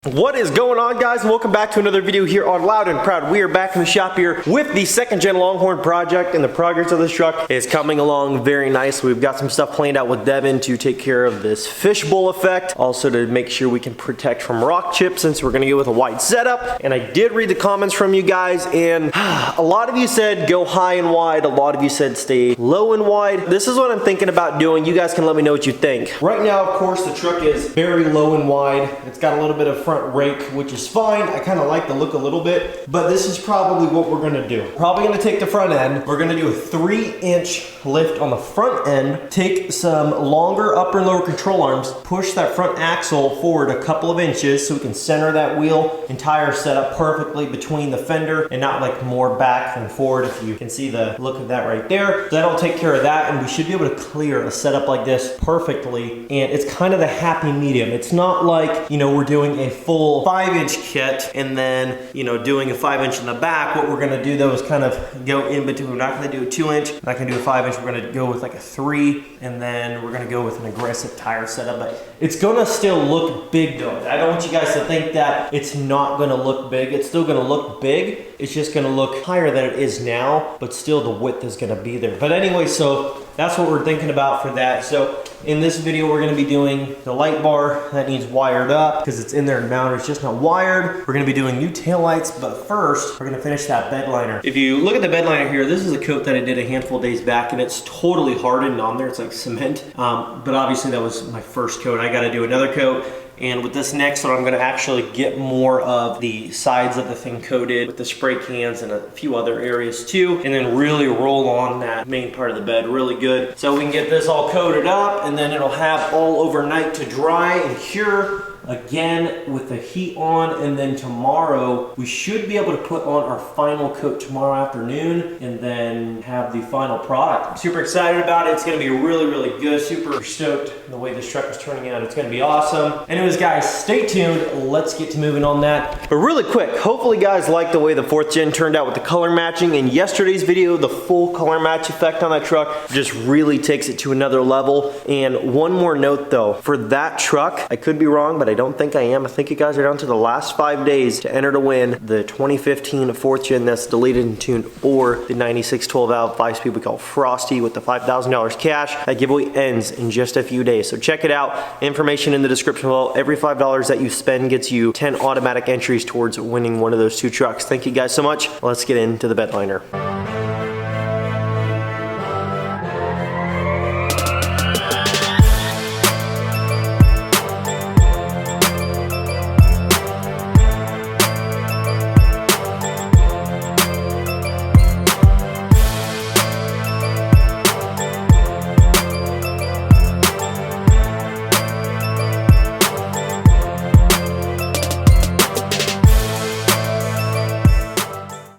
What is going on, guys? Welcome back to another video here on Loud and Proud. We are back in the shop here with the second gen Longhorn project, and the progress of this truck is coming along very nicely. We've got some stuff planned out with Devin to take care of this fishbowl effect, also to make sure we can protect from rock chips since we're going to go with a wide setup. And I did read the comments from you guys, and a lot of you said go high and wide, a lot of you said stay low and wide. This is what I'm thinking about doing. You guys can let me know what you think. Right now, of course, the truck is very low and wide. It's got a little bit of front rake, which is fine. I kind of like the look a little bit, but this is probably what we're gonna do. Probably gonna take the front end. We're gonna do a 3-inch lift on the front end, take some longer upper and lower control arms, push that front axle forward a couple of inches so we can center that wheel and tire set up perfectly between the fender and not like more back and forward, if you can see the look of that right there. So that'll take care of that, and we should be able to clear a setup like this perfectly. And it's kind of the happy medium. It's not like, you know, we're doing a full 5-inch kit and then, you know, doing a 5-inch in the back. What we're gonna do though is kind of go in between. We're not gonna do a 2-inch, not gonna do a 5-inch. We're gonna go with like a 3, and then we're gonna go with an aggressive tire setup. But it's gonna still look big though. I don't want you guys to think that it's not gonna look big. It's still gonna look big. It's just gonna look higher than it is now, but still the width is gonna be there. But anyway, so that's what we're thinking about for that. So in this video, we're gonna be doing the light bar that needs wired up because it's in there and mounted. It's just not wired. We're gonna be doing new taillights, but first, we're gonna finish that bed liner. If you look at the bed liner here, this is a coat that I did a handful of days back, and it's totally hardened on there. It's like cement, but obviously that was my first coat. I gotta do another coat. And with this next one, I'm gonna actually get more of the sides of the thing coated with the spray cans and a few other areas too, and then really roll on that main part of the bed really good. So we can get this all coated up, and then it'll have all overnight to dry and cure again with the heat on. And then tomorrow we should be able to put on our final coat tomorrow afternoon and then have the final product. I'm super excited about it. It's gonna be really good. Super stoked the way this truck is turning out. It's gonna be awesome. Anyways, guys, stay tuned. Let's get to moving on that. But really quick, hopefully guys like the way the 4th gen turned out with the color matching. In yesterday's video, the full color match effect on that truck just really takes it to another level. And one more note though, for that truck, I could be wrong, but I don't think I am. I think you guys are down to the last 5 days to enter to win the 2015 4th gen that's deleted and tuned, or the 96 12 valve 5-speed we call Frosty with the $5,000 cash. That giveaway ends in just a few days. So check it out. Information in the description below. Every $5 that you spend gets you 10 automatic entries towards winning one of those 2 trucks. Thank you guys so much. Let's get into the bed liner.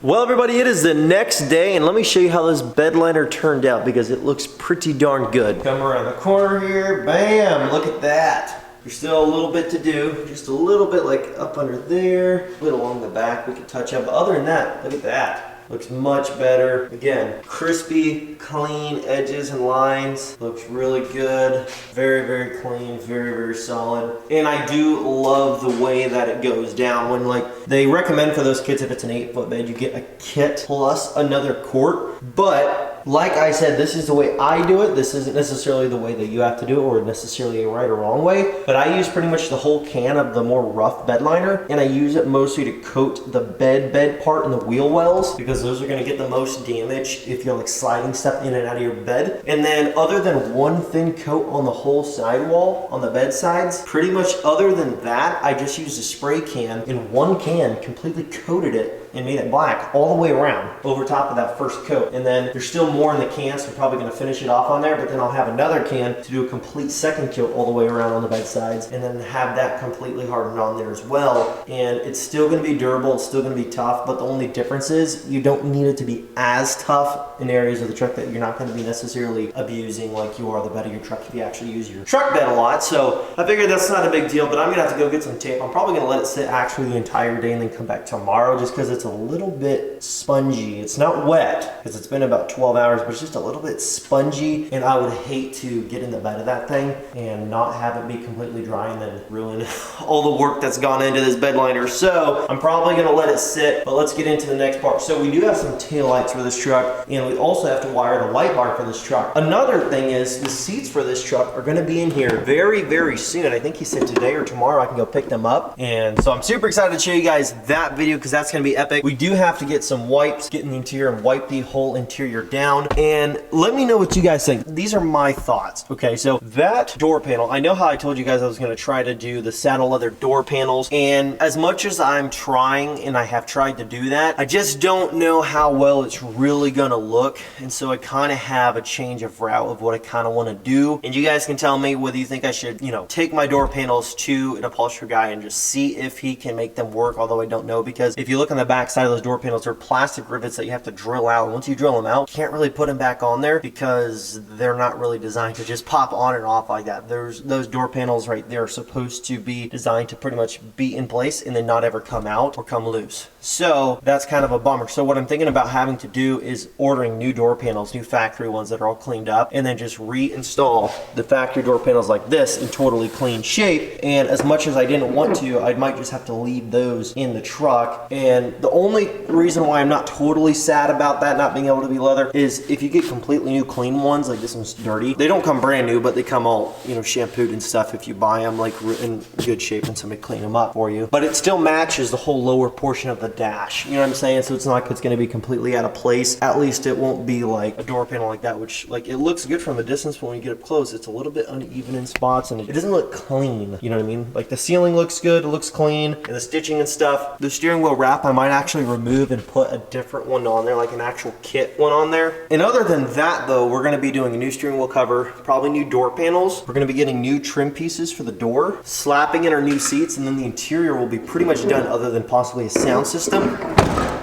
Well, everybody, it is the next day, and let me show you how this bed liner turned out because it looks pretty darn good. Come around the corner here, bam, look at that. There's still a little bit to do, just a little bit like up under there, a bit along the back we can touch up, but other than that, look at that. Looks much better. Again, crispy, clean edges and lines. Looks really good. Very clean, very solid. And I do love the way that it goes down. When like they recommend for those kits, if it's an 8-foot bed, you get a kit plus another quart. But like I said, this is the way I do it. This isn't necessarily the way that you have to do it, or necessarily a right or wrong way. But I use pretty much the whole can of the more rough bed liner, and I use it mostly to coat the bed part and the wheel wells, because those are gonna get the most damage if you're like sliding stuff in and out of your bed. And then other than one thin coat on the whole sidewall, on the bed sides, pretty much other than that, I just used a spray can in one can, completely coated it and made it black all the way around over top of that first coat. And then there's still more in the can, so I'm probably gonna finish it off on there, but then I'll have another can to do a complete second coat all the way around on the bed sides, and then have that completely hardened on there as well. And it's still gonna be durable, it's still gonna be tough, but the only difference is you don't need it to be as tough in areas of the truck that you're not gonna be necessarily abusing like you are the bed of your truck if you actually use your truck bed a lot. So I figured that's not a big deal, but I'm gonna have to go get some tape. I'm probably gonna let it sit actually the entire day and then come back tomorrow, just because it's a little bit bit spongy. It's not wet because it's been about 12 hours, but it's just a little bit spongy, and I would hate to get in the bed of that thing and not have it be completely dry and then ruin all the work that's gone into this bed liner. So I'm probably gonna let it sit, but let's get into the next part. So we do have some taillights for this truck, and we also have to wire the light bar for this truck. Another thing is the seats for this truck are gonna be in here very, very soon. I think he said today or tomorrow I can go pick them up. And so I'm super excited to show you guys that video because that's gonna be epic. We do have to get some wipes, get in the interior and wipe the whole interior down. And let me know what you guys think. These are my thoughts. Okay, so that door panel, I know how I told you guys I was gonna try to do the saddle leather door panels, and as much as I'm trying, and I have tried to do that, I just don't know how well it's really gonna look. And so I kind of have a change of route of what I kind of want to do. And you guys can tell me whether you think I should, you know, take my door panels to an upholstery guy and just see if he can make them work, although I don't know, because if you look on the back side of those door panels, they're plastic rivets that you have to drill out. And once you drill them out, you can't really put them back on there because they're not really designed to just pop on and off like that. There's those door panels right there are supposed to be designed to pretty much be in place and then not ever come out or come loose. So that's kind of a bummer. So what I'm thinking about having to do is ordering new door panels, new factory ones that are all cleaned up, and then just reinstall the factory door panels like this in totally clean shape. And as much as I didn't want to, I might just have to leave those in the truck. And the only reason why I'm not totally sad about that not being able to be leather is if you get completely new clean ones, like this one's dirty, they don't come brand new, but they come all, you know, shampooed and stuff if you buy them like in good shape and somebody clean them up for you. But it still matches the whole lower portion of the dash, you know what I'm saying? So it's not like it's going to be completely out of place. At least it won't be like a door panel like that, which like it looks good from a distance, but when you get up close it's a little bit uneven in spots and it doesn't look clean, you know what I mean? Like the ceiling looks good, it looks clean, and the stitching and stuff. The steering wheel wrap I might actually remove and put a different one on there, like an actual kit one on there. And other than that though, we're going to be doing a new steering wheel cover, probably new door panels. We're going to be getting new trim pieces for the door, slapping in our new seats, and then the interior will be pretty much done other than possibly a sound system.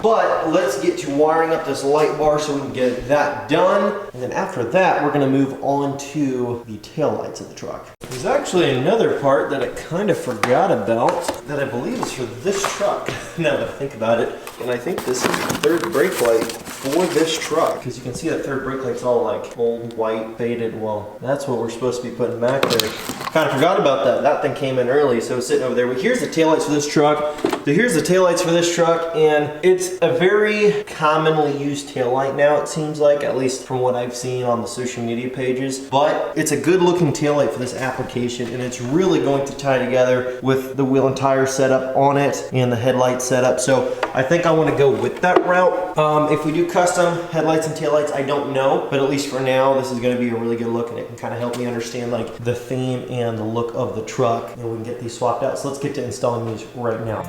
But let's get to wiring up this light bar so we can get that done. And then after that, we're gonna move on to the taillights of the truck. There's actually another part that I kind of forgot about that I believe is for this truck, now that I think about it. And I think this is the third brake light for this truck. Because you can see that third brake light's all like old, white, faded. Well, that's what we're supposed to be putting back there. Kind of forgot about that. That thing came in early, so it's sitting over there. But here's the taillights for this truck. So here's the taillights for this truck, and it's a very commonly used taillight now, it seems like, at least from what I've seen on the social media pages. But it's a good looking taillight for this application, and it's really going to tie together with the wheel and tire setup on it and the headlight setup. So I think I want to go with that route. If we do custom headlights and taillights, I don't know, but at least for now, this is going to be a really good look, and it can kind of help me understand like the theme and the look of the truck, and we can get these swapped out. So let's get to installing these right now.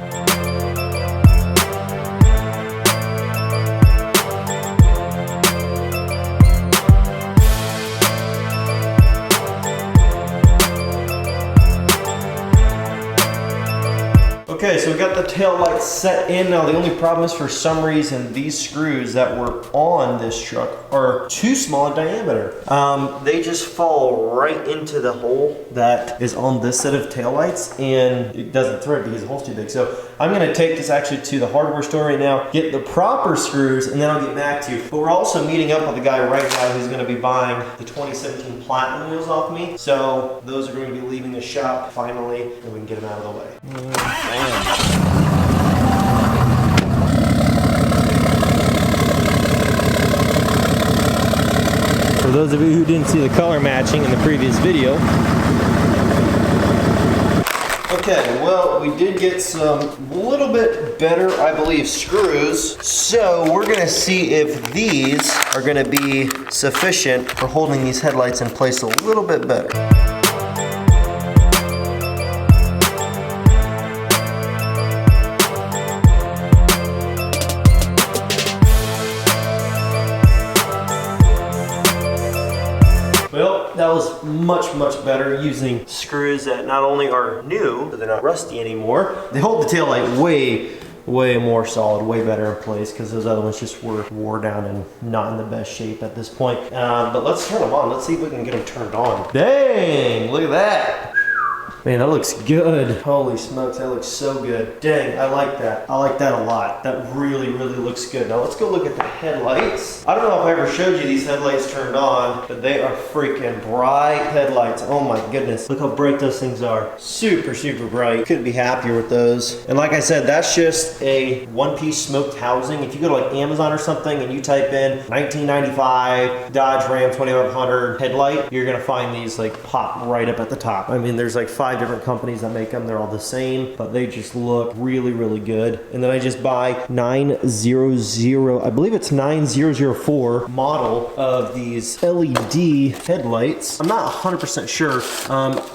Okay, so we got the tail lights set in. Now the only problem is for some reason these screws that were on this truck are too small in diameter. They just fall right into the hole that is on this set of tail lights, and it doesn't thread because the hole's too big. So I'm gonna take this actually to the hardware store right now, get the proper screws, and then I'll get back to you. But we're also meeting up with a guy right now who's gonna be buying the 2017 Platinum wheels off me. So those are gonna be leaving the shop finally, and we can get them out of the way. For those of you who didn't see the color matching in the previous video. Okay, well, we did get some little bit better, I believe, screws. So we're gonna see if these are gonna be sufficient for holding these headlights in place a little bit better. Well, that was much better using screws that not only are new, but they're not rusty anymore. They hold the taillight way more solid, way better in place, because those other ones just were wore down and not in the best shape at this point. But let's turn them on. Let's see if we can get them turned on. Dang, look at that. Man, that looks good. Holy smokes, that looks so good. Dang, I like that. I like that a lot. That really, really looks good. Now let's go look at the headlights. I don't know if I ever showed you these headlights turned on, but they are freaking bright headlights. Oh my goodness. Look how bright those things are. Super, super bright. Couldn't be happier with those. And like I said, that's just a one-piece smoked housing. If you go to like Amazon or something and you type in 1995 Dodge Ram 2500 headlight, you're gonna find these like pop right up at the top. I mean, there's like 5 different companies that make them. They're all the same, but they just look really, really good. And then I just buy 900, I believe it's 9004 model of these LED headlights. I'm not 100% sure.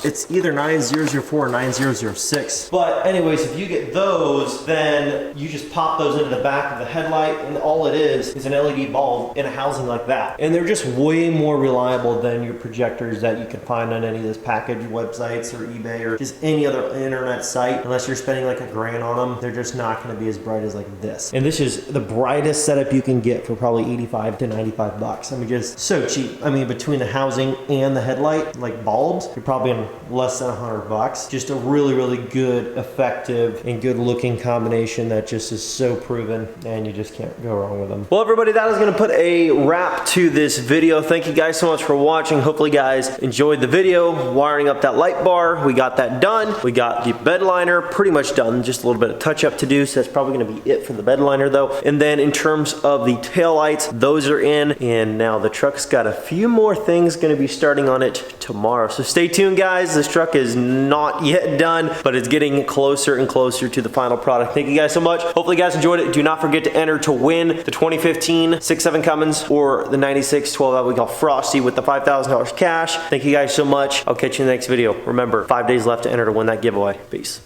It's either 9004 or 9006. But anyways, if you get those, then you just pop those into the back of the headlight, and all it is an LED bulb in a housing like that. And they're just way more reliable than your projectors that you can find on any of those package websites or eBay or just any other internet site. Unless you're spending like $1,000 on them, they're just not going to be as bright as like this. And this is the brightest setup you can get for probably 85 to 95 bucks. I mean, just so cheap. I mean, between the housing and the headlight, like bulbs, you're probably in less than 100 bucks. Just a really, really good, effective, and good looking combination that just is so proven, and you just can't go wrong with them. Well, everybody, that is going to put a wrap to this video. Thank you guys so much for watching. Hopefully you guys enjoyed the video. Wiring up that light bar, we got that done. We got the bed liner pretty much done. Just a little bit of touch up to do, so that's probably going to be it for the bed liner though. And then in terms of the tail lights, those are in, and now the truck's got a few more things going to be starting on it tomorrow. So stay tuned, guys. This truck is not yet done, but it's getting closer and closer to the final product. Thank you guys so much. Hopefully you guys enjoyed it. Do not forget to enter to win the 2015 6.7 Cummins or the 96 12-out we call Frosty with the $5,000 cash. Thank you guys so much. I'll catch you in the next video. Remember, 5 days left to enter to win that giveaway. Peace.